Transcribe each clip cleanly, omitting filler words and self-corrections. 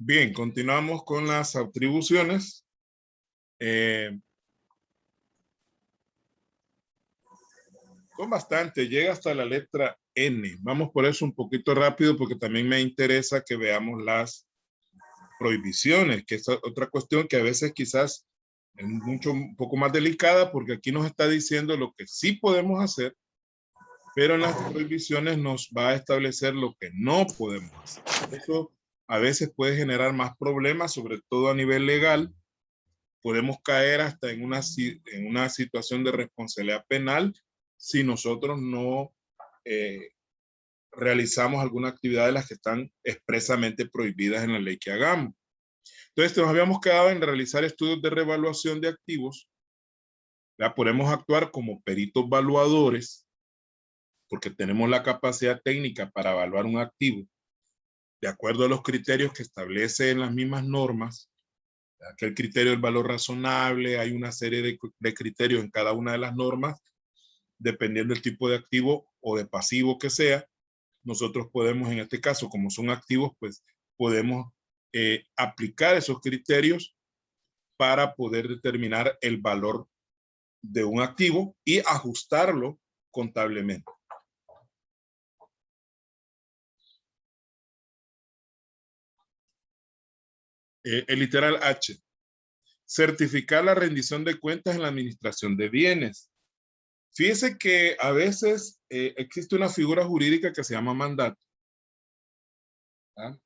Bien, continuamos con las atribuciones. Son bastante, llega hasta la letra N. Vamos por eso un poquito rápido porque también me interesa que veamos las prohibiciones, que es otra cuestión que a veces quizás es un poco más delicada porque aquí nos está diciendo lo que sí podemos hacer, pero en las prohibiciones nos va a establecer lo que no podemos hacer. Eso a veces puede generar más problemas, sobre todo a nivel legal. Podemos caer hasta en una situación de responsabilidad penal si nosotros no realizamos alguna actividad de las que están expresamente prohibidas en la ley que hagamos. Entonces, nos habíamos quedado en realizar estudios de revaluación de activos. Ya podemos actuar como peritos valuadores, porque tenemos la capacidad técnica para evaluar un activo de acuerdo a los criterios que establecen las mismas normas. Que el criterio del valor razonable, hay una serie de criterios en cada una de las normas, dependiendo del tipo de activo o de pasivo que sea. Nosotros podemos, en este caso, como son activos, pues podemos aplicar esos criterios para poder determinar el valor de un activo y ajustarlo contablemente. El literal H. Certificar la rendición de cuentas en la administración de bienes. Fíjese que a veces existe una figura jurídica que se llama mandato. ¿Ah?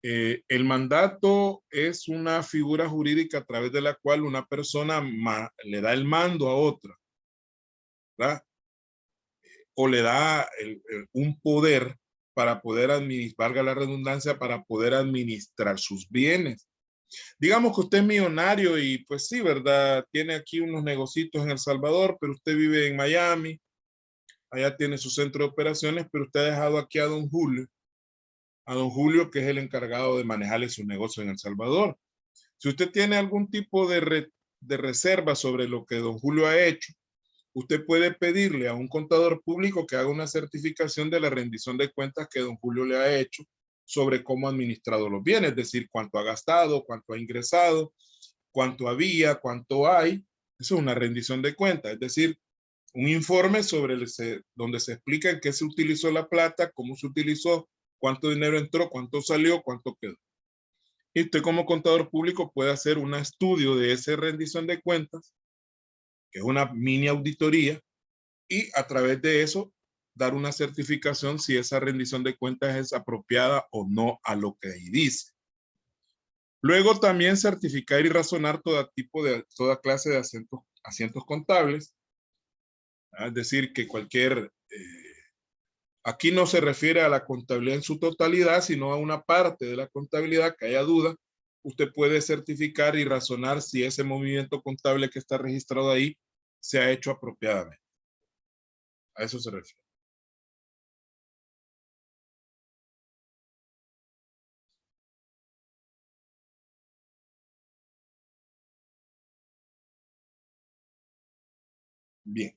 El mandato es una figura jurídica a través de la cual una persona le da el mando a otra, ¿verdad? O le da un poder para poder administrar, valga la redundancia, para poder administrar sus bienes. Digamos que usted es millonario y pues sí, ¿verdad? Tiene aquí unos negocios en El Salvador, pero usted vive en Miami, allá tiene su centro de operaciones, pero usted ha dejado aquí a don Julio, que es el encargado de manejarle su negocio en El Salvador. Si usted tiene algún tipo de reserva sobre lo que don Julio ha hecho, usted puede pedirle a un contador público que haga una certificación de la rendición de cuentas que don Julio le ha hecho sobre cómo ha administrado los bienes, es decir, cuánto ha gastado, cuánto ha ingresado, cuánto había, cuánto hay. Eso es una rendición de cuentas, es decir, un informe sobre donde se explica en qué se utilizó la plata, cómo se utilizó, cuánto dinero entró, cuánto salió, cuánto quedó. Y usted como contador público puede hacer un estudio de esa rendición de cuentas, que es una mini auditoría, y a través de eso dar una certificación si esa rendición de cuentas es apropiada o no a lo que ahí dice. Luego también certificar y razonar toda clase de asientos contables. Es decir, que aquí no se refiere a la contabilidad en su totalidad, sino a una parte de la contabilidad que haya duda. Usted puede certificar y razonar si ese movimiento contable que está registrado ahí se ha hecho apropiadamente. A eso se refiere. Bien.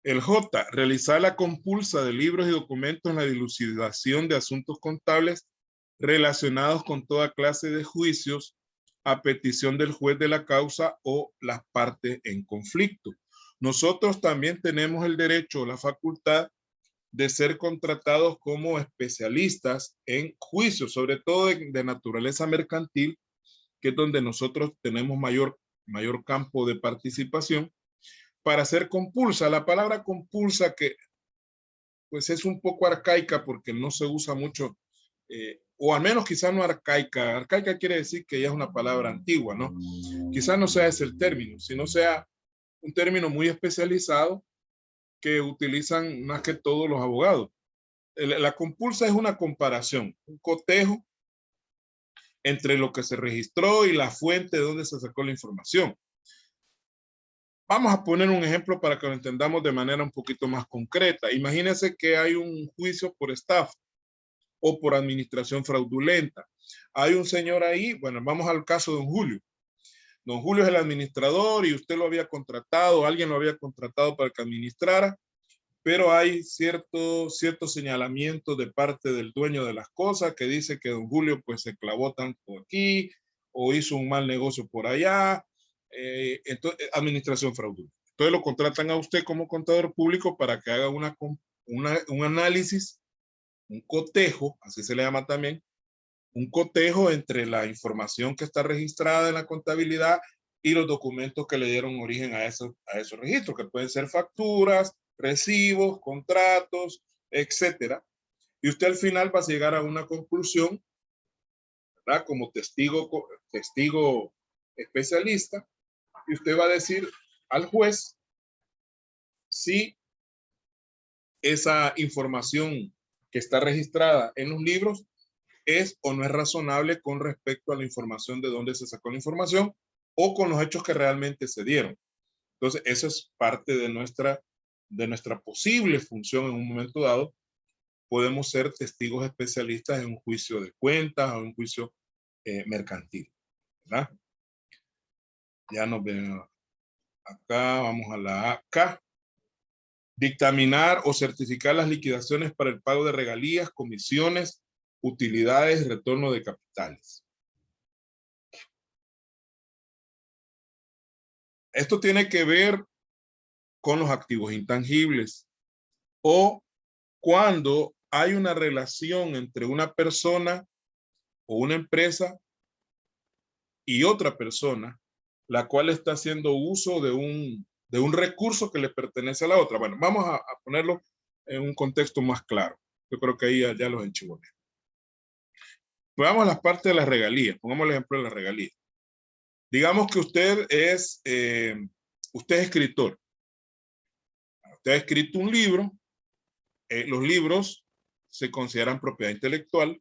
El J, realizar la compulsa de libros y documentos en la dilucidación de asuntos contables relacionados con toda clase de juicios a petición del juez de la causa o las partes en conflicto. Nosotros también tenemos el derecho o la facultad de ser contratados como especialistas en juicios, sobre todo de naturaleza mercantil, que es donde nosotros tenemos mayor campo de participación, para hacer compulsa. La palabra compulsa, que pues es un poco arcaica porque no se usa mucho, o al menos quizá no arcaica. Arcaica quiere decir que ya es una palabra antigua, ¿no? Quizá no sea ese el término, sino sea un término muy especializado que utilizan más que todos los abogados. La compulsa es una comparación, un cotejo entre lo que se registró y la fuente de donde se sacó la información. Vamos a poner un ejemplo para que lo entendamos de manera un poquito más concreta. Imagínense que hay un juicio por estafa o por administración fraudulenta. Hay un señor ahí, bueno, vamos al caso de don Julio. Don Julio es el administrador y usted lo había contratado, alguien lo había contratado para que administrara, pero hay cierto señalamiento de parte del dueño de las cosas que dice que don Julio pues se clavó tanto aquí o hizo un mal negocio por allá. Entonces, administración fraudulenta. Entonces lo contratan a usted como contador público para que haga un análisis, un cotejo, así se le llama también, un cotejo entre la información que está registrada en la contabilidad y los documentos que le dieron origen a esos registros, que pueden ser facturas, recibos, contratos, etcétera. Y usted al final va a llegar a una conclusión, ¿verdad? Como testigo especialista, y usted va a decir al juez si esa información que está registrada en los libros es o no es razonable con respecto a la información de dónde se sacó la información o con los hechos que realmente se dieron. Entonces, eso es parte de nuestra posible función en un momento dado. Podemos ser testigos especialistas en un juicio de cuentas o en un juicio mercantil, ¿verdad? Ya nos ven acá, vamos a la AK. Dictaminar o certificar las liquidaciones para el pago de regalías, comisiones, utilidades y retorno de capitales. Esto tiene que ver con los activos intangibles o cuando hay una relación entre una persona o una empresa y otra persona, la cual está haciendo uso de un recurso que le pertenece a la otra. Bueno, vamos a ponerlo en un contexto más claro. Yo creo que ahí ya los enchivoné. Veamos las partes de las regalías. Pongamos el ejemplo de las regalías. Digamos que usted es escritor. Usted ha escrito un libro. Los libros se consideran propiedad intelectual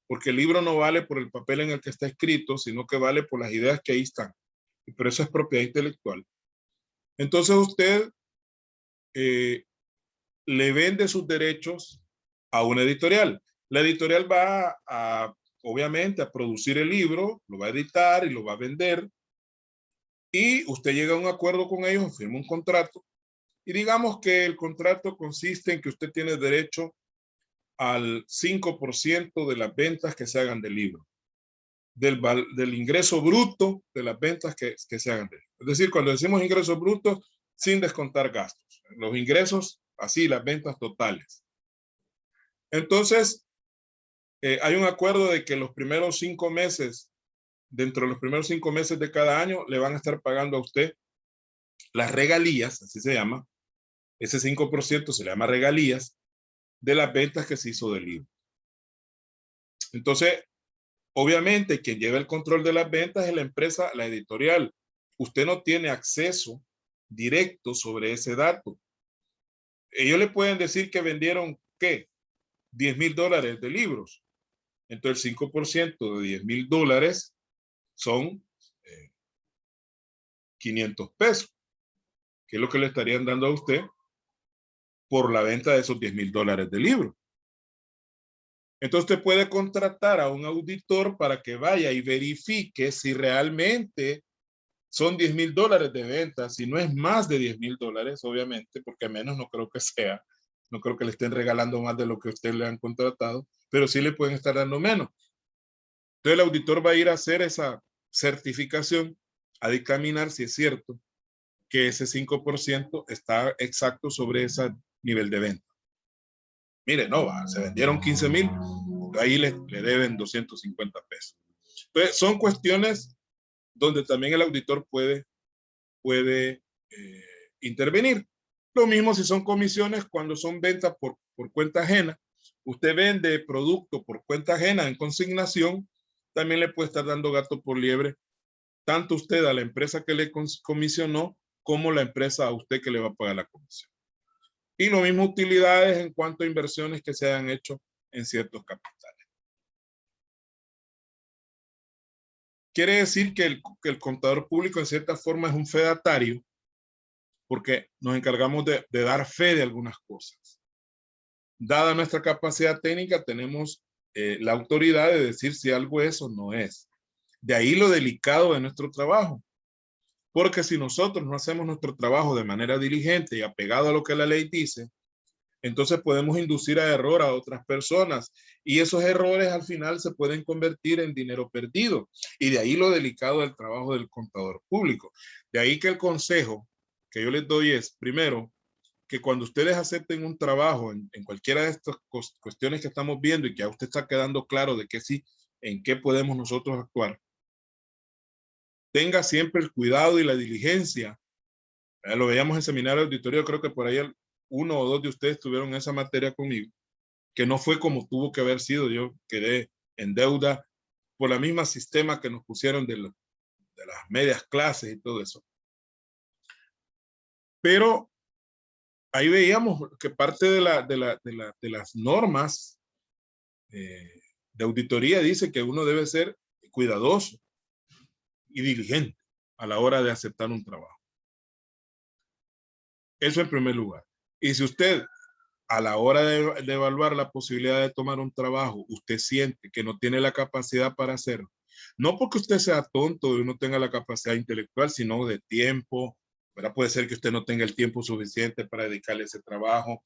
porque el libro no vale por el papel en el que está escrito, sino que vale por las ideas que ahí están. Pero eso es propiedad intelectual. Entonces usted le vende sus derechos a una editorial. La editorial va obviamente, a producir el libro, lo va a editar y lo va a vender. Y usted llega a un acuerdo con ellos, firma un contrato. Y digamos que el contrato consiste en que usted tiene derecho al 5% de las ventas que se hagan del libro, del ingreso bruto de las ventas que se hagan del libro. Es decir, cuando decimos ingresos brutos, sin descontar gastos. Los ingresos, así, las ventas totales. Entonces, hay un acuerdo de que los primeros 5 meses, dentro de los primeros 5 meses de cada año, le van a estar pagando a usted las regalías, así se llama. Ese 5% se le llama regalías de las ventas que se hizo del libro. Entonces, obviamente, quien lleva el control de las ventas es la empresa, la editorial. Usted no tiene acceso directo sobre ese dato. Ellos le pueden decir que vendieron, ¿qué? $10,000 de libros. Entonces, el 5% de $10,000 son 500 pesos, que es lo que le estarían dando a usted por la venta de esos $10,000 de libro. Entonces usted puede contratar a un auditor para que vaya y verifique si realmente son $10,000 de venta, si no es más de $10,000, obviamente, porque menos no creo que sea, no creo que le estén regalando más de lo que usted le han contratado, pero sí le pueden estar dando menos. Entonces el auditor va a ir a hacer esa certificación, a dictaminar si es cierto que ese 5% está exacto sobre ese nivel de venta. Mire, no, se vendieron 15,000, ahí le deben 250 pesos. Entonces, son cuestiones donde también el auditor puede intervenir. Lo mismo si son comisiones cuando son ventas por cuenta ajena. Usted vende producto por cuenta ajena en consignación, también le puede estar dando gato por liebre, tanto usted a la empresa que le comisionó, como la empresa a usted que le va a pagar la comisión. Y lo mismo utilidades en cuanto a inversiones que se hayan hecho en ciertos capitales. Quiere decir que el contador público en cierta forma es un fedatario porque nos encargamos de dar fe de algunas cosas. Dada nuestra capacidad técnica, tenemos la autoridad de decir si algo es o no es. De ahí lo delicado de nuestro trabajo. Porque si nosotros no hacemos nuestro trabajo de manera diligente y apegado a lo que la ley dice, entonces podemos inducir a error a otras personas y esos errores al final se pueden convertir en dinero perdido. Y de ahí lo delicado del trabajo del contador público. De ahí que el consejo que yo les doy es, primero, que cuando ustedes acepten un trabajo en cualquiera de estas cuestiones que estamos viendo y que a usted está quedando claro de que sí, en qué podemos nosotros actuar, tenga siempre el cuidado y la diligencia. Lo veíamos en seminario de auditoría, creo que por ahí uno o dos de ustedes tuvieron esa materia conmigo, que no fue como tuvo que haber sido. Yo quedé en deuda por la misma sistema que nos pusieron de las medias clases y todo eso. Pero ahí veíamos que parte de las normas de auditoría dice que uno debe ser cuidadoso y diligente a la hora de aceptar un trabajo. Eso en primer lugar. Y si usted a la hora de evaluar la posibilidad de tomar un trabajo, usted siente que no tiene la capacidad para hacerlo, no porque usted sea tonto y no tenga la capacidad intelectual, sino de tiempo, ¿verdad? Puede ser que usted no tenga el tiempo suficiente para dedicarle ese trabajo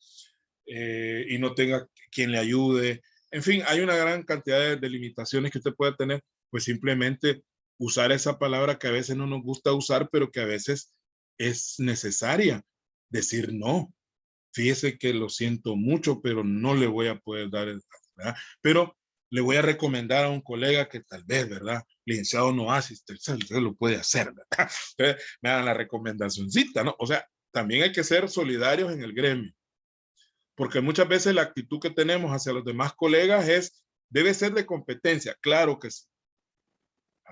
y no tenga quien le ayude. En fin, hay una gran cantidad de limitaciones que usted puede tener, pues simplemente usar esa palabra que a veces no nos gusta usar, pero que a veces es necesaria. Decir no. Fíjese que lo siento mucho, pero no le voy a poder dar, ¿verdad? Pero le voy a recomendar a un colega que tal vez, ¿verdad? Licenciado Noasis, usted lo puede hacer, ¿verdad? Entonces, me dan la recomendacioncita, ¿no? O sea, también hay que ser solidarios en el gremio, porque muchas veces la actitud que tenemos hacia los demás colegas debe ser de competencia, claro que sí.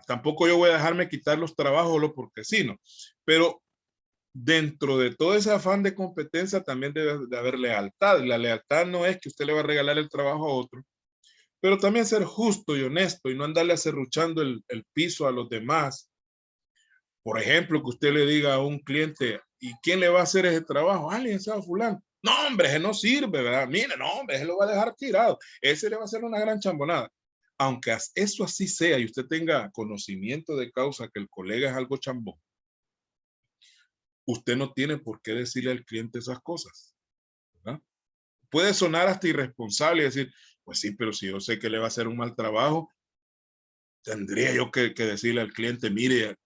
Tampoco yo voy a dejarme quitar los trabajos solo porque sí, ¿no? Pero dentro de todo ese afán de competencia también debe de haber lealtad. La lealtad no es que usted le va a regalar el trabajo a otro, pero también ser justo y honesto y no andarle acerruchando el piso a los demás. Por ejemplo, que usted le diga a un cliente, ¿y quién le va a hacer ese trabajo? Ah, licenciado fulano. No, hombre, ese no sirve, ¿verdad? Mire, no, hombre, ese lo va a dejar tirado. Ese le va a hacer una gran chambonada. Aunque eso así sea y usted tenga conocimiento de causa que el colega es algo chambón, usted no tiene por qué decirle al cliente esas cosas, ¿verdad? Puede sonar hasta irresponsable y decir, pues sí, pero si yo sé que le va a hacer un mal trabajo, tendría yo que decirle al cliente, mire,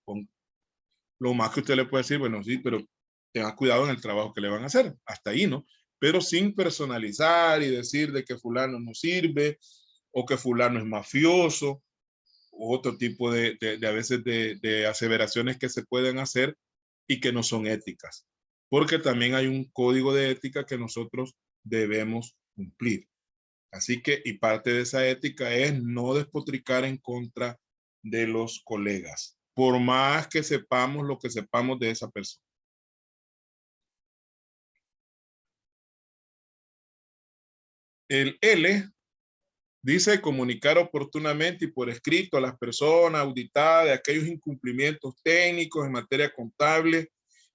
lo más que usted le puede decir, bueno, sí, pero tenga cuidado en el trabajo que le van a hacer, hasta ahí, ¿no? Pero sin personalizar y decir de que fulano no sirve o que fulano es mafioso, u otro tipo de a veces de aseveraciones que se pueden hacer y que no son éticas, porque también hay un código de ética que nosotros debemos cumplir. Así que, y parte de esa ética es no despotricar en contra de los colegas, por más que sepamos lo que sepamos de esa persona. El L dice comunicar oportunamente y por escrito a las personas auditadas de aquellos incumplimientos técnicos en materia contable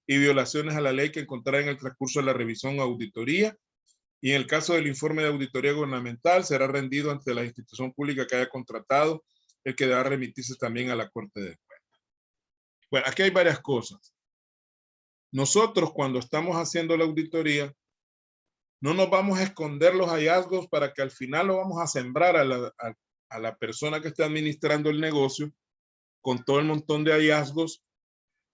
y violaciones a la ley que encontrará en el transcurso de la revisión o auditoría. Y en el caso del informe de auditoría gubernamental, será rendido ante la institución pública que haya contratado, el que deba remitirse también a la Corte de Cuentas. Bueno, aquí hay varias cosas. Nosotros, cuando estamos haciendo la auditoría, no nos vamos a esconder los hallazgos para que al final lo vamos a sembrar a la persona que está administrando el negocio con todo el montón de hallazgos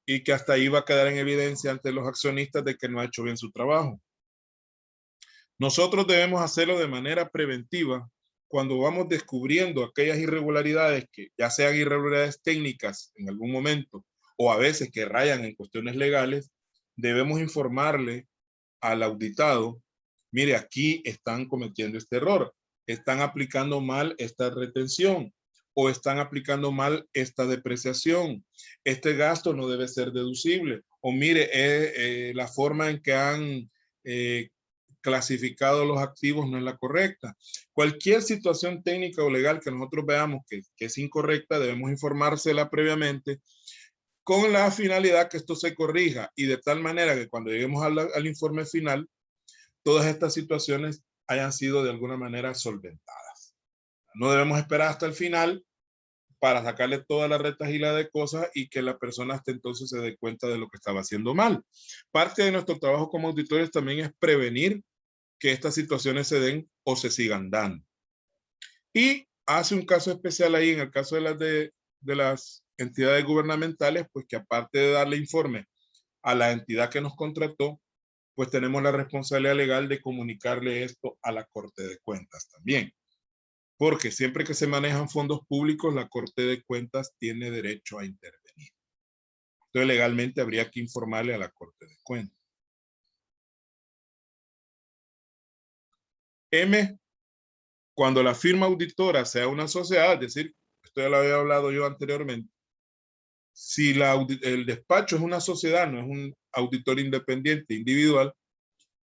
y que hasta ahí va a quedar en evidencia ante los accionistas de que no ha hecho bien su trabajo. Nosotros debemos hacerlo de manera preventiva cuando vamos descubriendo aquellas irregularidades que ya sean irregularidades técnicas en algún momento o a veces que rayan en cuestiones legales, debemos informarle al auditado, mire, aquí están cometiendo este error, están aplicando mal esta retención o están aplicando mal esta depreciación, este gasto no debe ser deducible, o mire, la forma en que han clasificado los activos no es la correcta. Cualquier situación técnica o legal que nosotros veamos que es incorrecta, debemos informársela previamente con la finalidad que esto se corrija y de tal manera que cuando lleguemos al informe final, todas estas situaciones hayan sido de alguna manera solventadas. No debemos esperar hasta el final para sacarle toda la retahíla de cosas y que la persona hasta entonces se dé cuenta de lo que estaba haciendo mal. Parte de nuestro trabajo como auditores también es prevenir que estas situaciones se den o se sigan dando. Y hace un caso especial ahí, en el caso de las entidades gubernamentales, pues que aparte de darle informe a la entidad que nos contrató, pues tenemos la responsabilidad legal de comunicarle esto a la Corte de Cuentas también. Porque siempre que se manejan fondos públicos, la Corte de Cuentas tiene derecho a intervenir. Entonces, legalmente habría que informarle a la Corte de Cuentas. M, cuando la firma auditora sea una sociedad, es decir, esto ya lo había hablado yo anteriormente, si el despacho es una sociedad, no es un auditor independiente individual,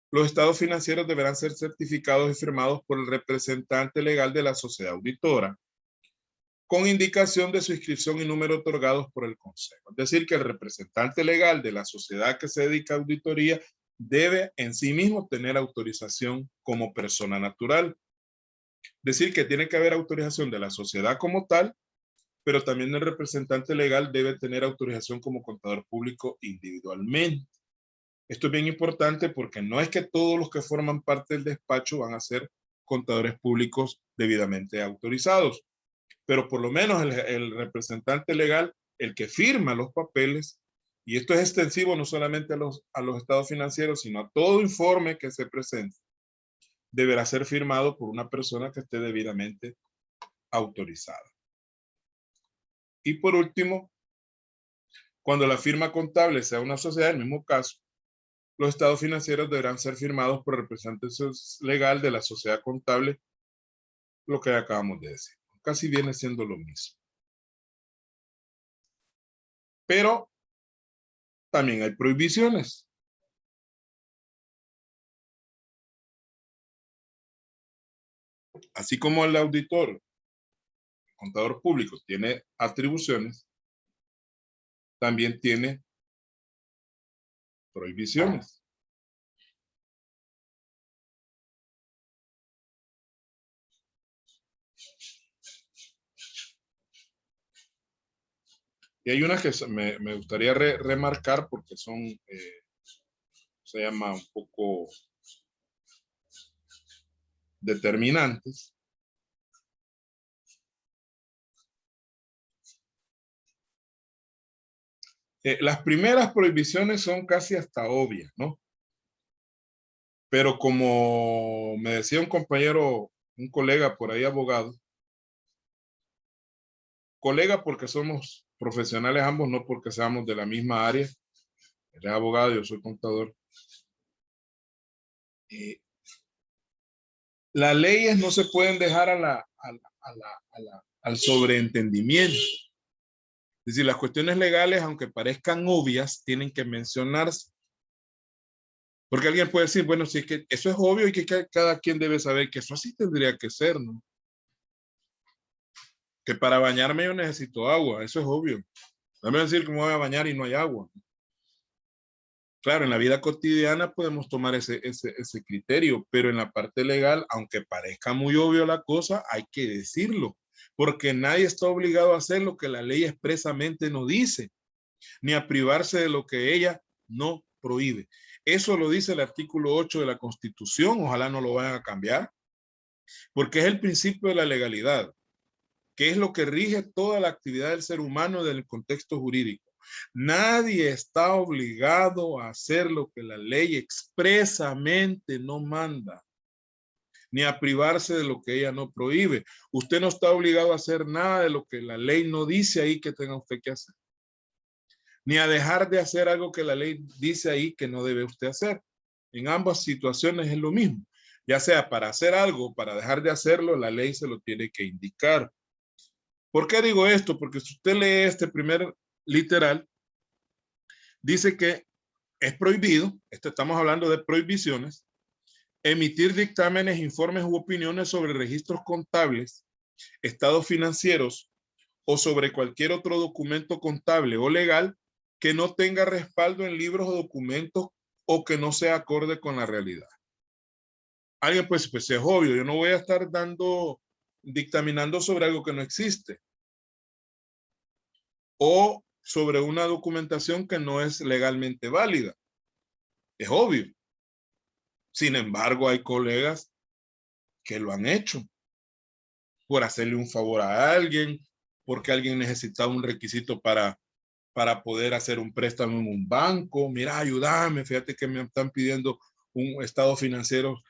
los estados financieros deberán ser certificados y firmados por el representante legal de la sociedad auditora, con indicación de su inscripción y número otorgados por el Consejo. Es decir, que el representante legal de la sociedad que se dedica a auditoría debe en sí mismo tener autorización como persona natural. Es decir, que tiene que haber autorización de la sociedad como tal, pero también el representante legal debe tener autorización como contador público individualmente. Esto es bien importante porque no es que todos los que forman parte del despacho van a ser contadores públicos debidamente autorizados, pero por lo menos el representante legal, el que firma los papeles, y esto es extensivo no solamente a los estados financieros, sino a todo informe que se presente, deberá ser firmado por una persona que esté debidamente autorizada. Y por último, cuando la firma contable sea una sociedad, en el mismo caso, los estados financieros deberán ser firmados por el representante legal de la sociedad contable, lo que acabamos de decir. Casi viene siendo lo mismo. Pero también hay prohibiciones. Así como el auditor, el contador público, tiene atribuciones, también tiene prohibiciones. Y hay unas que me gustaría remarcar porque son, se llama un poco determinantes. Las primeras prohibiciones son casi hasta obvias, ¿no? Pero como me decía un compañero, un colega por ahí abogado, colega porque somos profesionales ambos, no porque seamos de la misma área, él es abogado, yo soy contador. Las leyes no se pueden dejar al sobreentendimiento. Es decir, las cuestiones legales, aunque parezcan obvias, tienen que mencionarse. Porque alguien puede decir, bueno, si es que eso es obvio y que cada quien debe saber que eso así tendría que ser, ¿no? Que para bañarme yo necesito agua, eso es obvio. No me voy a decir que me voy a bañar y no hay agua. Claro, en la vida cotidiana podemos tomar ese criterio, pero en la parte legal, aunque parezca muy obvio la cosa, hay que decirlo, porque nadie está obligado a hacer lo que la ley expresamente no dice, ni a privarse de lo que ella no prohíbe. Eso lo dice el artículo 8 de la Constitución, ojalá no lo vayan a cambiar, porque es el principio de la legalidad, que es lo que rige toda la actividad del ser humano en el contexto jurídico. Nadie está obligado a hacer lo que la ley expresamente no manda, ni a privarse de lo que ella no prohíbe. Usted no está obligado a hacer nada de lo que la ley no dice ahí que tenga usted que hacer, ni a dejar de hacer algo que la ley dice ahí que no debe usted hacer. En ambas situaciones es lo mismo. Ya sea para hacer algo, para dejar de hacerlo, la ley se lo tiene que indicar. ¿Por qué digo esto? Porque si usted lee este primer literal, dice que es prohibido, estamos hablando de prohibiciones, emitir dictámenes, informes u opiniones sobre registros contables, estados financieros o sobre cualquier otro documento contable o legal que no tenga respaldo en libros o documentos o que no sea acorde con la realidad. Alguien pues es obvio, yo no voy a estar dictaminando sobre algo que no existe. o sobre una documentación que no es legalmente válida. Es obvio. Sin embargo, hay colegas que lo han hecho por hacerle un favor a alguien, porque alguien necesitaba un requisito para poder hacer un préstamo en un banco. Mira, ayúdame, fíjate que me están pidiendo un estado financiero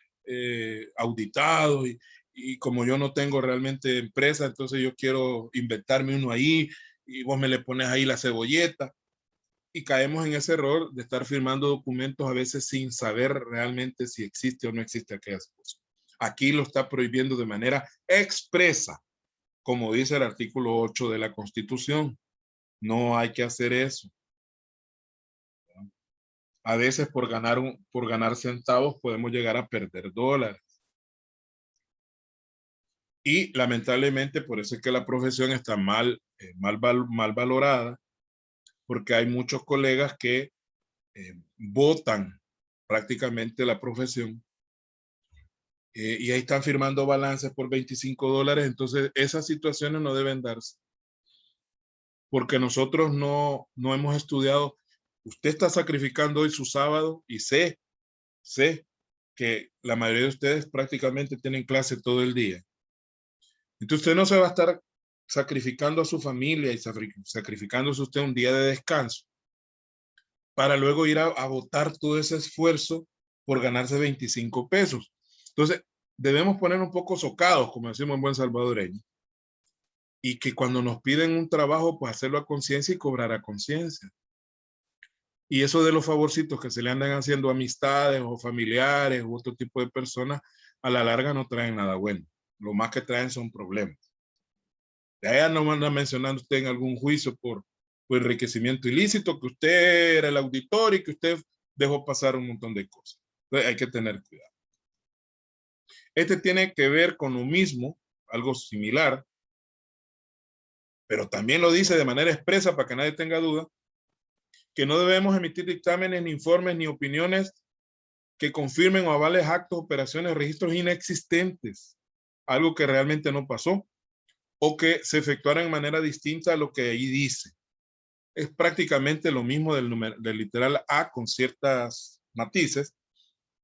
auditado y como yo no tengo realmente empresa, entonces yo quiero inventarme uno ahí y vos me le pones ahí la cebolleta. Y caemos en ese error de estar firmando documentos a veces sin saber realmente si existe o no existe aquella cosa. Aquí lo está prohibiendo de manera expresa, como dice el artículo 8 de la Constitución. No hay que hacer eso. A veces por ganar centavos podemos llegar a perder dólares. Y lamentablemente por eso es que la profesión está mal valorada, porque hay muchos colegas que votan prácticamente la profesión y ahí están firmando balances por $25. Entonces esas situaciones no deben darse, porque nosotros no hemos estudiado. Usted está sacrificando hoy su sábado y sé que la mayoría de ustedes prácticamente tienen clase todo el día. Entonces usted no se va a estar sacrificando a su familia y sacrificándose usted un día de descanso para luego ir a botar todo ese esfuerzo por ganarse 25 pesos. Entonces debemos poner un poco socados, como decimos en buen salvadoreño, y que cuando nos piden un trabajo, pues hacerlo a conciencia y cobrar a conciencia. Y eso de los favorcitos que se le andan haciendo a amistades o familiares u otro tipo de personas, a la larga no traen nada bueno. Lo más que traen son problemas. Ya no anda mencionando usted en algún juicio por enriquecimiento ilícito, que usted era el auditor y que usted dejó pasar un montón de cosas. Entonces hay que tener cuidado. Este tiene que ver con lo mismo, algo similar, pero también lo dice de manera expresa para que nadie tenga duda, que no debemos emitir dictámenes, ni informes, ni opiniones que confirmen o avalen actos, operaciones, registros inexistentes, algo que realmente no pasó, o que se efectuaran de manera distinta a lo que ahí dice. Es prácticamente lo mismo del literal A con ciertas matices,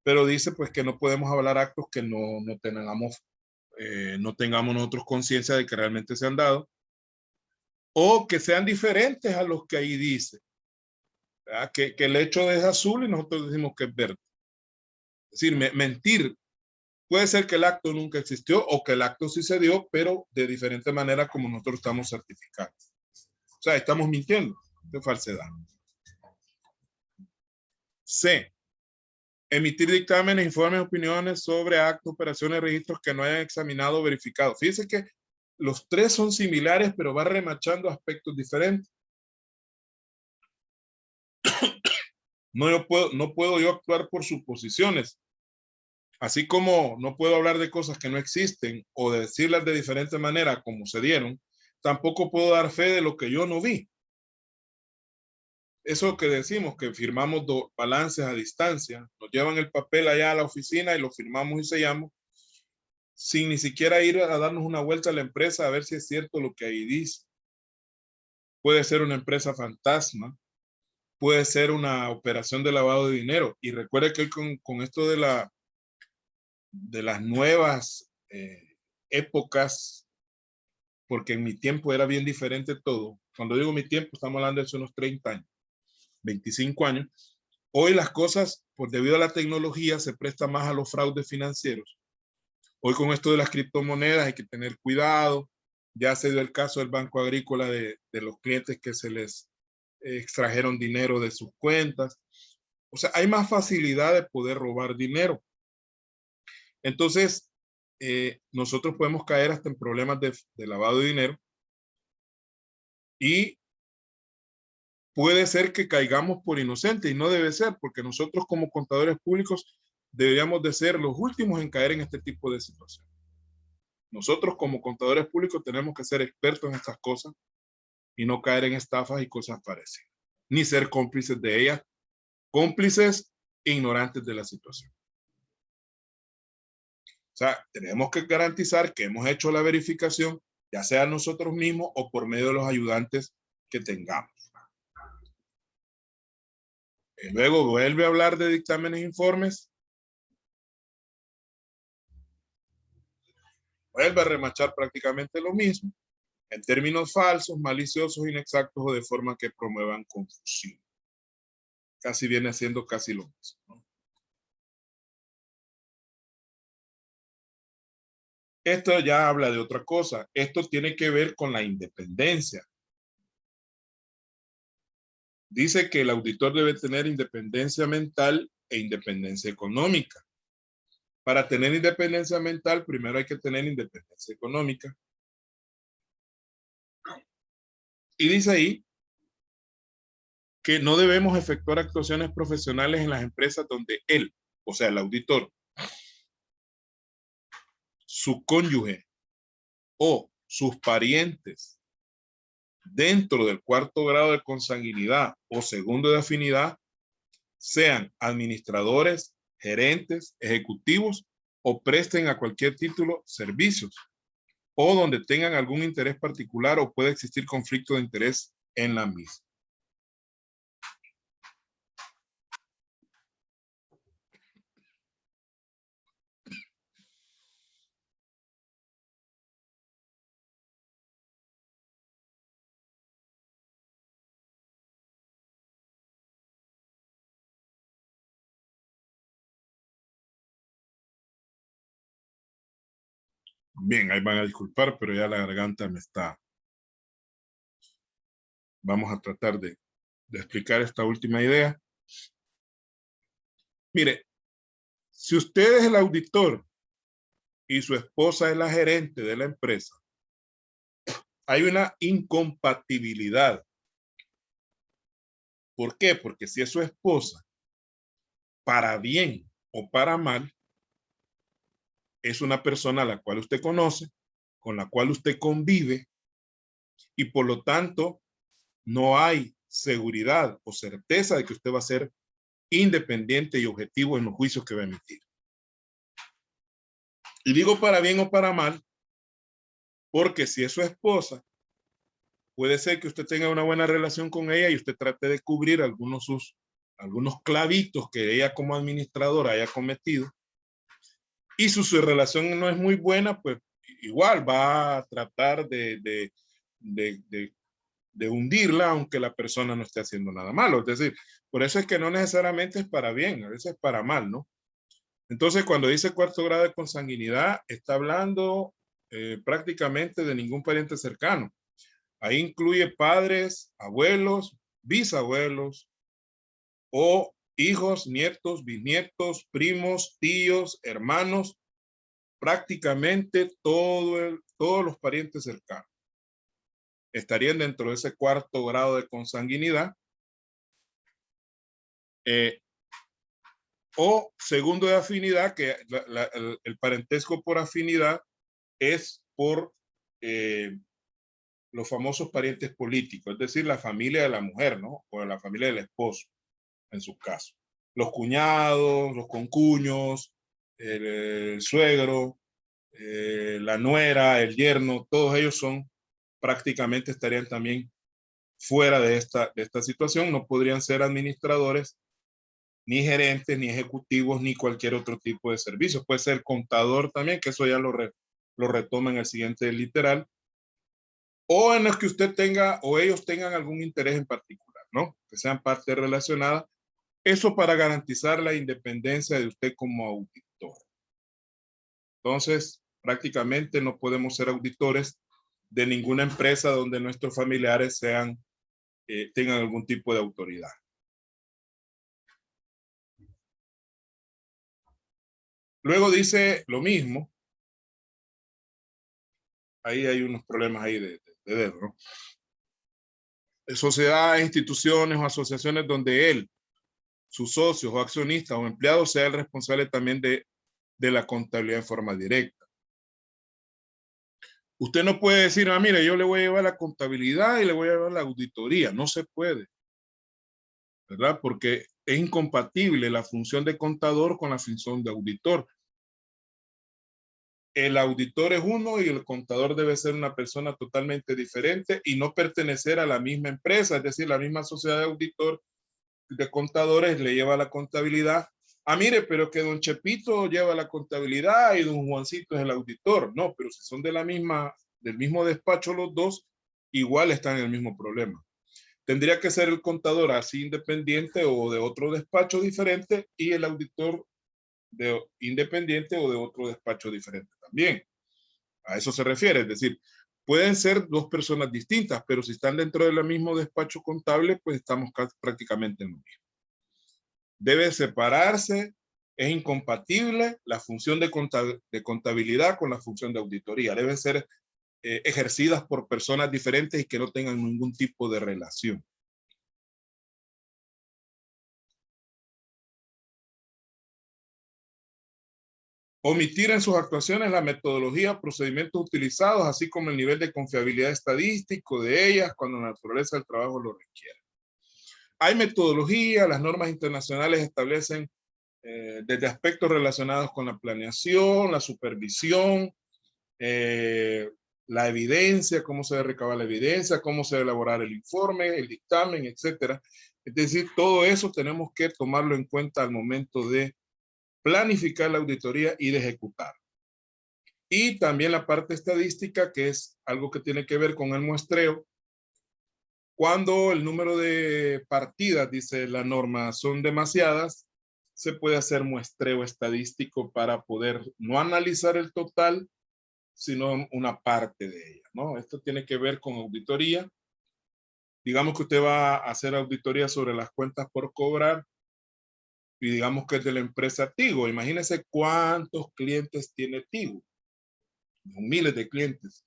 pero dice pues que no podemos avalar actos que no tengamos nosotros conciencia de que realmente se han dado, o que sean diferentes a los que ahí dice. Que el hecho es azul y nosotros decimos que es verde. Es decir, mentir. Puede ser que el acto nunca existió o que el acto sí se dio, pero de diferente manera como nosotros estamos certificados. O sea, estamos mintiendo de falsedad. C. Emitir dictámenes, informes, opiniones sobre actos, operaciones, registros que no hayan examinado o verificado. Fíjense que los tres son similares, pero va remachando aspectos diferentes. No puedo yo actuar por suposiciones. Así como no puedo hablar de cosas que no existen o de decirlas de diferente manera como se dieron, tampoco puedo dar fe de lo que yo no vi. Eso que decimos, que firmamos balances a distancia, nos llevan el papel allá a la oficina y lo firmamos y sellamos, sin ni siquiera ir a darnos una vuelta a la empresa a ver si es cierto lo que ahí dice. Puede ser una empresa fantasma, puede ser una operación de lavado de dinero. Y recuerde que con esto de las nuevas épocas, porque en mi tiempo era bien diferente todo. Cuando digo mi tiempo, estamos hablando de hace unos 30 años, 25 años. Hoy las cosas, pues debido a la tecnología, se presta más a los fraudes financieros. Hoy con esto de las criptomonedas hay que tener cuidado. Ya se dio el caso del Banco Agrícola de los clientes que se les extrajeron dinero de sus cuentas. O sea, hay más facilidad de poder robar dinero. Entonces, nosotros podemos caer hasta en problemas de lavado de dinero y puede ser que caigamos por inocentes y no debe ser, porque nosotros como contadores públicos deberíamos de ser los últimos en caer en este tipo de situaciones. Nosotros como contadores públicos tenemos que ser expertos en estas cosas y no caer en estafas y cosas parecidas, ni ser cómplices de ellas, cómplices ignorantes de la situación. O sea, tenemos que garantizar que hemos hecho la verificación, ya sea nosotros mismos o por medio de los ayudantes que tengamos. Luego vuelve a hablar de dictámenes e informes. Vuelve a remachar prácticamente lo mismo, en términos falsos, maliciosos, inexactos o de forma que promuevan confusión. Casi viene haciendo casi lo mismo, ¿no? Esto ya habla de otra cosa. Esto tiene que ver con la independencia. Dice que el auditor debe tener independencia mental e independencia económica. Para tener independencia mental, primero hay que tener independencia económica. Y dice ahí que no debemos efectuar actuaciones profesionales en las empresas donde él, o sea, el auditor, su cónyuge o sus parientes dentro del cuarto grado de consanguinidad o segundo de afinidad sean administradores, gerentes, ejecutivos o presten a cualquier título servicios o donde tengan algún interés particular o puede existir conflicto de interés en la misma. Bien, ahí van a disculpar, pero ya la garganta me está. Vamos a tratar de explicar esta última idea. Mire, si usted es el auditor y su esposa es la gerente de la empresa, hay una incompatibilidad. ¿Por qué? Porque si es su esposa, para bien o para mal, es una persona a la cual usted conoce, con la cual usted convive, y por lo tanto no hay seguridad o certeza de que usted va a ser independiente y objetivo en los juicios que va a emitir. Y digo para bien o para mal, porque si es su esposa, puede ser que usted tenga una buena relación con ella y usted trate de cubrir algunos clavitos que ella como administradora haya cometido. Y su relación no es muy buena, pues igual va a tratar de hundirla, aunque la persona no esté haciendo nada malo. Es decir, por eso es que no necesariamente es para bien, a veces es para mal, ¿no? Entonces, cuando dice cuarto grado de consanguinidad, está hablando prácticamente de ningún pariente cercano. Ahí incluye padres, abuelos, bisabuelos o hijos, nietos, bisnietos, primos, tíos, hermanos, prácticamente todos los parientes cercanos estarían dentro de ese cuarto grado de consanguinidad. O segundo de afinidad, que el parentesco por afinidad es por los famosos parientes políticos, es decir, la familia de la mujer, ¿no? O la familia del esposo, en su caso. Los cuñados, los concuños, el suegro, la nuera, el yerno, todos ellos prácticamente estarían también fuera de esta situación, no podrían ser administradores, ni gerentes, ni ejecutivos, ni cualquier otro tipo de servicio. Puede ser contador también, que eso ya lo retoma en el siguiente literal, o en los que usted tenga o ellos tengan algún interés en particular, ¿no? Que sean parte relacionada. Eso para garantizar la independencia de usted como auditor. Entonces, prácticamente no podemos ser auditores de ninguna empresa donde nuestros familiares tengan algún tipo de autoridad. Luego dice lo mismo. Ahí hay unos problemas ahí de dedo, ¿no? Sociedades, instituciones o asociaciones donde él, sus socios o accionistas o empleados sea el responsable también de la contabilidad en forma directa. Usted no puede decir, mire, yo le voy a llevar la contabilidad y le voy a llevar la auditoría. No se puede, ¿verdad? Porque es incompatible la función de contador con la función de auditor. el auditor es uno y el contador debe ser una persona totalmente diferente y no pertenecer a la misma empresa, es decir, la misma sociedad de contadores le lleva la contabilidad. Ah, mire, pero que don Chepito lleva la contabilidad y don Juancito es el auditor. No, pero si son del mismo despacho los dos, igual están en el mismo problema. Tendría que ser el contador así independiente o de otro despacho diferente y el auditor independiente o de otro despacho diferente también. A eso se refiere, es decir, pueden ser dos personas distintas, pero si están dentro del mismo despacho contable, pues estamos prácticamente en lo mismo. Debe separarse, es incompatible la función de contabilidad con la función de auditoría. Deben ser ejercidas por personas diferentes y que no tengan ningún tipo de relación. Omitir en sus actuaciones la metodología, procedimientos utilizados, así como el nivel de confiabilidad estadístico de ellas cuando la naturaleza del trabajo lo requiere. Hay metodología, las normas internacionales establecen desde aspectos relacionados con la planeación, la supervisión, la evidencia, cómo se debe recabar la evidencia, cómo se debe elaborar el informe, el dictamen, etcétera. Es decir, todo eso tenemos que tomarlo en cuenta al momento de planificar la auditoría y de ejecutar. Y también la parte estadística, que es algo que tiene que ver con el muestreo. Cuando el número de partidas, dice la norma, son demasiadas, se puede hacer muestreo estadístico para poder no analizar el total, sino una parte de ella, ¿no? Esto tiene que ver con auditoría. Digamos que usted va a hacer auditoría sobre las cuentas por cobrar y digamos que es de la empresa Tigo. Imagínese cuántos clientes tiene Tigo. Miles de clientes.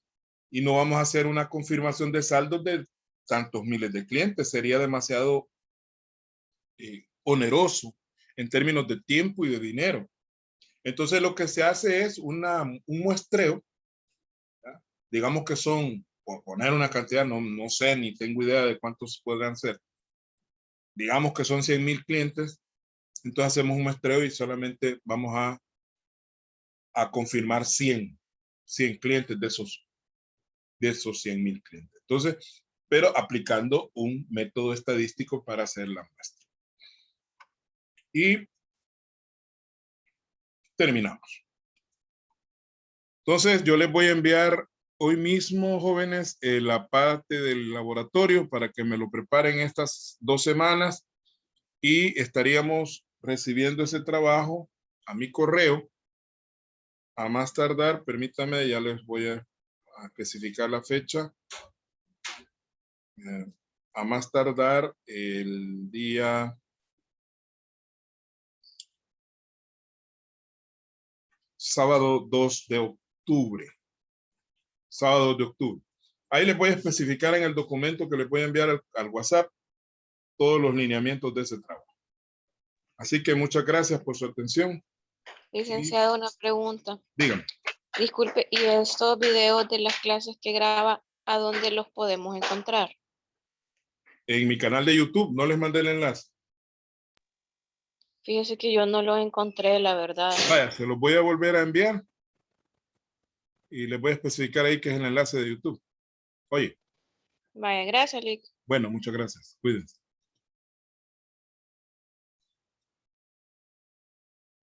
Y no vamos a hacer una confirmación de saldos de tantos miles de clientes. Sería demasiado oneroso en términos de tiempo y de dinero. Entonces lo que se hace es un muestreo, ¿ya? Digamos que son, por poner una cantidad, no sé, ni tengo idea de cuántos podrán ser. Digamos que son 100,000 clientes, entonces hacemos un muestreo y solamente vamos a confirmar 100 clientes de esos 100,000 clientes. Entonces, pero aplicando un método estadístico para hacer la muestra. Y terminamos. Entonces, yo les voy a enviar hoy mismo, jóvenes, la parte del laboratorio para que me lo preparen estas 2 semanas y estaríamos recibiendo ese trabajo a mi correo. A más tardar, permítame, ya les voy a especificar la fecha. A más tardar el día sábado 2 de octubre. Sábado 2 de octubre. Ahí les voy a especificar en el documento que les voy a enviar al WhatsApp todos los lineamientos de ese trabajo. Así que muchas gracias por su atención. Licenciado, una pregunta. Dígame. Disculpe, ¿y estos videos de las clases que graba, a dónde los podemos encontrar? En mi canal de YouTube, no les mandé el enlace. Fíjese que yo no los encontré, la verdad. Vaya, se los voy a volver a enviar y les voy a especificar ahí que es el enlace de YouTube. Oye. Vaya, gracias, Lick. Bueno, muchas gracias. Cuídense.